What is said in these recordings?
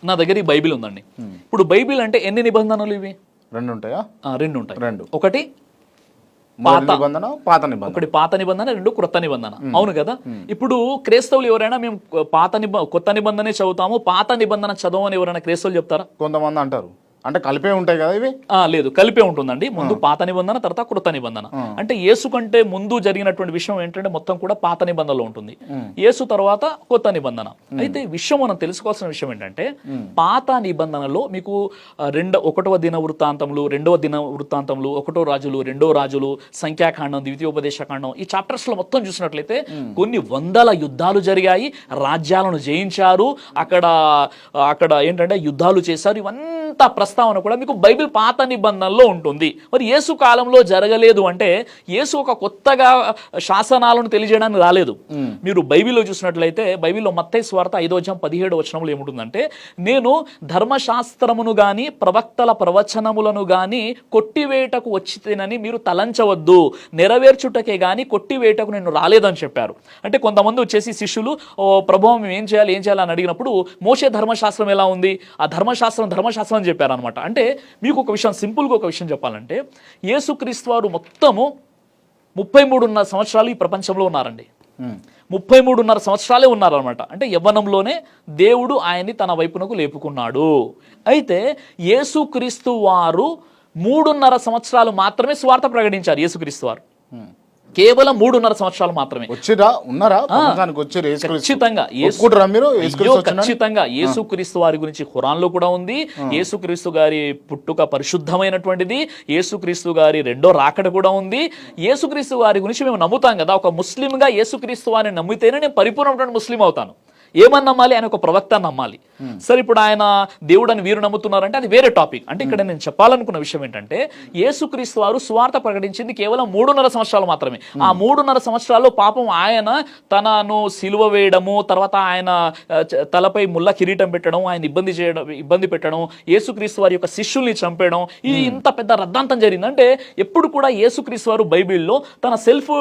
నా దగ్గర ఈ బైబిల్ ఉందండి. ఇప్పుడు బైబిల్ అంటే ఎన్ని నిబంధనలు ఇవి? రెండు ఉంటాయా? రెండు ఉంటాయి. రెండు. ఒకటి నిబంధన, పాత నిబంధన. ఒకటి పాత నిబంధన, రెండు క్రొత్త నిబంధన. అవును కదా. ఇప్పుడు క్రైస్తవులు ఎవరైనా మేము కొత్త నిబంధనే చదువుతాము, పాత నిబంధన చదవని ఎవరైనా క్రైస్తవులు చెప్తారా? కొంతమంది అంటారు. అంటే కలిపే ఉంటాయి కదా ఇవి? లేదు, కలిపే ఉంటుందండి. ముందు పాత నిబంధన, తర్వాత కృత నిబంధన. అంటే యేసు కంటే ముందు జరిగినటువంటి విషయం ఏంటంటే మొత్తం కూడా పాత నిబంధనలో ఉంటుంది. యేసు తర్వాత కొత్త నిబంధన. అయితే విషయం మనం తెలుసుకోవాల్సిన విషయం ఏంటంటే పాత నిబంధనలో మీకు 1వ దిన వృత్తాంతములు, 2వ దిన వృత్తాంతములు, 1వ రాజులు, 2వ రాజులు, సంఖ్యాకాండం, ద్వితీయోపదేశకాండం, ఈ చాప్టర్స్ లో మొత్తం చూసినట్లయితే కొన్ని వందల యుద్ధాలు జరిగాయి, రాజ్యాలను జయించారు, అక్కడ ఏంటంటే యుద్ధాలు చేశారు. ఇవంతా ప్రస్తావన కూడా మీకు బైబిల్ పాత నిబంధనలో ఉంటుంది. మరి యేసు కాలంలో జరగలేదు అంటే యేసు ఒక కొత్తగా శాసనాలను తెలియజేయడానికి రాలేదు. మీరు బైబిల్లో చూసినట్లయితే బైబిల్లో మత్తయి సువార్త 5:17 ఏముంటుందంటే, నేను ధర్మశాస్త్రమును గాని ప్రవక్తల ప్రవచనములను గాని కొట్టివేటకు వచ్చితేనని మీరు తలంచవద్దు, నెరవేర్చుటకే గాని కొట్టివేటకు నేను రాలేదని చెప్పారు. అంటే కొంతమంది వచ్చేసి శిష్యులు, ఓ ప్రభువు మేము ఏం చేయాలి అని అడిగినప్పుడు మోషే ధర్మశాస్త్రం ఎలా ఉంది, ఆ ధర్మశాస్త్రం అని చెప్పారు అనమాట. అంటే మీకు ఒక విషయం, సింపుల్గా ఒక విషయం చెప్పాలంటే యేసుక్రీస్తు వారు మొత్తము 33.5 సంవత్సరాలు ఈ ప్రపంచంలో ఉన్నారండి. 33.5 సంవత్సరాలే ఉన్నారనమాట. అంటే యవ్వనంలోనే దేవుడు ఆయన్ని తన వైపునకు లేపుకున్నాడు. అయితే యేసుక్రీస్తు వారు 3.5 సంవత్సరాలు మాత్రమే సువార్త ప్రకటించారు. యేసుక్రీస్తు వారు కేవలం 3.5 సంవత్సరాలు మాత్రమే. ఖచ్చితంగా యేసుక్రీస్తు వారి గురించి ఖురాన్లో కూడా ఉంది. యేసుక్రీస్తు గారి పుట్టుక పరిశుద్ధమైనటువంటిది, యేసుక్రీస్తు గారి రెండో రాకడ కూడా ఉంది. యేసుక్రీస్తు వారి గురించి మేము నమ్ముతాం కదా. ఒక ముస్లింగా యేసుక్రీస్తు వారిని నమ్మితేనే నేను పరిపూర్ణమైన ముస్లిం అవుతాను. ఏమని నమ్మాలి? ఆయన ఒక ప్రవక్త నమ్మాలి. సరే, ఇప్పుడు ఆయన దేవుడని వీరు నమ్ముతున్నారంటే అది వేరే టాపిక్. అంటే ఇక్కడ నేను చెప్పాలనుకున్న విషయం ఏంటంటే యేసుక్రీస్తు వారు సువార్త ప్రకటించింది కేవలం 3.5 సంవత్సరాలు మాత్రమే. ఆ 3.5 సంవత్సరాల్లో పాపం ఆయన తనను సిలువ వేయడము, తర్వాత ఆయన తలపై ముళ్ళ కిరీటం పెట్టడం, ఆయన ఇబ్బంది పెట్టడం, యేసుక్రీస్తు వారి యొక్క శిష్యుల్ని చంపేయడం, ఇది ఇంత పెద్ద రద్దాంతం జరిగింది. అంటే ఎప్పుడు కూడా యేసుక్రీస్తు వారు బైబిల్లో తన సెల్ఫ్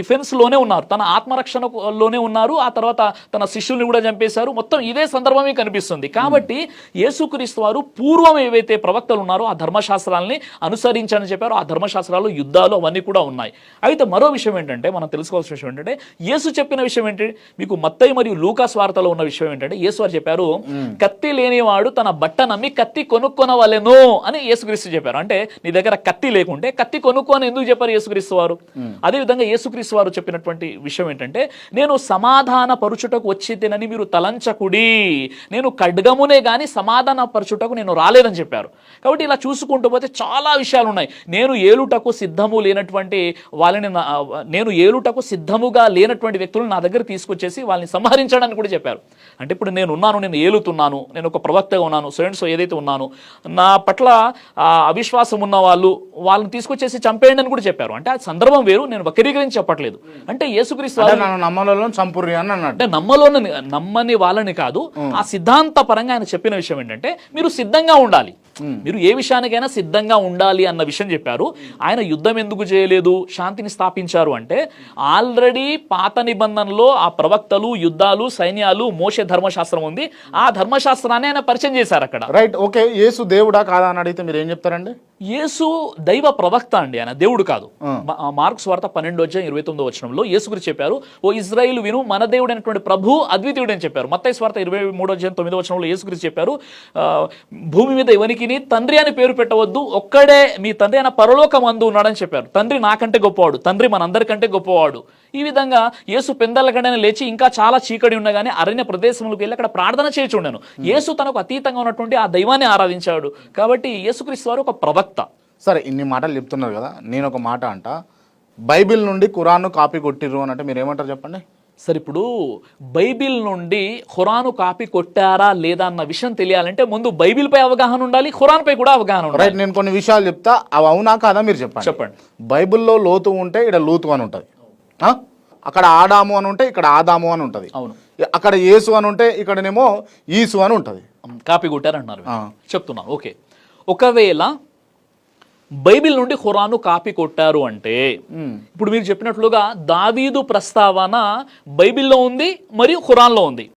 డిఫెన్స్ లోనే ఉన్నారు, తన ఆత్మరక్షణలోనే ఉన్నారు. ఆ తర్వాత తన శిష్యుల్ని కూడా చంపేశారు. మొత్తం ఇదే సందర్భమే కనిపిస్తుంది. కాబట్టి యేసుక్రీస్తు వారు పూర్వం ఏవైతే ప్రవక్తలు ఉన్నారో ఆ ధర్మశాస్త్రాలని అనుసరించని చెప్పారు. ఆ ధర్మశాస్త్రాలు, యుద్ధాలు అవన్నీ కూడా ఉన్నాయి. అయితే మరో విషయం ఏంటంటే మనం తెలుసుకోవాల్సిన విషయం ఏంటంటే యేసు చెప్పిన విషయం ఏంటి, మీకు మత్తయి మరియు లూకా వార్తలో ఉన్న విషయం ఏంటంటే యేసు వారు చెప్పారు, కత్తి లేనివాడు తన బట్ట నమ్మి కత్తి కొనుక్కొనవలెను అని యేసుక్రీస్తు చెప్పారు. అంటే నీ దగ్గర కత్తి లేకుంటే కత్తి కొనుక్కొని ఎందుకు చెప్పారు యేసుక్రీస్తు వారు? అదేవిధంగా యేసుక్రీస్తు వారు చెప్పినటువంటి విషయం ఏంటంటే, నేను సమాధాన పరుచుటకు వచ్చితేనని మీరు తలంచకుడి, నేను ఖడ్గమునే గాని సమాధాన పరచుటకు నేను రాలేదని చెప్పారు. కాబట్టి ఇలా చూసుకుంటూ పోతే చాలా విషయాలు ఉన్నాయి. నేను ఏలుటకు సిద్ధముగా లేనటువంటి వ్యక్తులను నా దగ్గర తీసుకొచ్చేసి వాళ్ళని సంహరించడానికి కూడా చెప్పారు. అంటే ఇప్పుడు నేను ఏలుతున్నాను, నేను ఒక ప్రవక్తగా ఉన్నాను, సో ఏదైతే ఉన్నాను, నా పట్ల అవిశ్వాసం ఉన్న వాళ్ళని తీసుకొచ్చేసి చంపేయండి అని కూడా చెప్పారు. అంటే ఆ సందర్భం వేరు, నేను వక్రీకరించి చెప్పట్లేదు. అంటే యేసుక్రీస్తు అంటే నమ్మని వాళ్ళని కాదు, ఆ సిద్ధాంత పరంగా ఆయన చెప్పిన విషయం ఏంటంటే మీరు సిద్ధంగా ఉండాలి, మీరు ఏ విషయానికైనా సిద్ధంగా ఉండాలి అన్న విషయం చెప్పారు. ఆయన యుద్ధం ఎందుకు చేయలేదు, శాంతిని స్థాపించారు అంటే ఆల్రెడీ పాత నిబంధనలో ఆ ప్రవక్తలు, యుద్ధాలు, సైన్యాలు, మోషే ధర్మశాస్త్రం ఉంది. ఆ ధర్మశాస్త్రాన్ని ఆయన పరిచయం చేశారు అక్కడ. Right, okay. యేసు దేవుడా కాదా అని అడిగితే మీరు ఏం చెప్తారండి? యేసు దైవ ప్రవక్త అండి, ఆయన దేవుడు కాదు. మార్కు సువార్త 12:29 యేసు గురించి చెప్పారు, ఓ ఇజ్రాయిలు విను, మన దేవుడు అయినటువంటి ప్రభు అద్వితీయుడు అని చెప్పారు. మత్తయి సువార్త 23:9 యేసు గురించి చెప్పారు, భూమి మీద ఎవరికి తండ్రి అని పేరు పెట్టవద్దు, ఒక్కడే మీ తండ్రి అయిన పరలోకమందు ఉన్నాడని చెప్పారు. తండ్రి నాకంటే గొప్పవాడు, తండ్రి మనందరికంటే గొప్పవాడు. ఈ విధంగా యేసు పెందలగడని లేచి ఇంకా చాలా చీకటి ఉన్నా కానీ అరణ్య ప్రదేశంలోకి వెళ్ళి అక్కడ ప్రార్థన చేయుచుండెను. యేసు తనకు అతీతంగా ఉన్నటువంటి ఆ దైవాన్ని ఆరాధించాడు. కాబట్టి యేసుక్రీస్తు వారు ఒక ప్రవక్త. సరే, ఇన్ని మాటలు చెప్తున్నారు కదా, నేను ఒక మాట అంట, బైబిల్ నుండి ఖురాన్ను కాపీ కొట్టిర్రు అని అంటే మీరు ఏమంటారు చెప్పండి? సరే, ఇప్పుడు బైబిల్ నుండి ఖురాను కాపీ కొట్టారా లేదా అన్న విషయం తెలియాలంటే ముందు బైబిల్ పై అవగాహన ఉండాలి, ఖురాన్ పై కూడా అవగాహన ఉండాలి. రైట్, నేను కొన్ని విషయాలు చెప్తా, అవి అవునా కాదా మీరు చెప్పండి. బైబిల్లో లోతు ఉంటే ఇక్కడ లూతు అని ఉంటుంది, అక్కడ ఆడాము అని ఉంటే ఇక్కడ ఆదాము అని ఉంటుంది, అవును. అక్కడ యేసు అని ఉంటే ఇక్కడనేమో ఈసు అని ఉంటుంది. కాపీ కొట్టారంటున్నారు, చెప్తున్నా. ఓకే, ఒకవేళ బైబిల్ నుండి ఖురాను కాపీ కొట్టారు అంటే ఇప్పుడు మీరు చెప్పినట్లుగా దావీదు ప్రస్తావన బైబిల్లో ఉంది మరియు ఖురాన్లో ఉంది.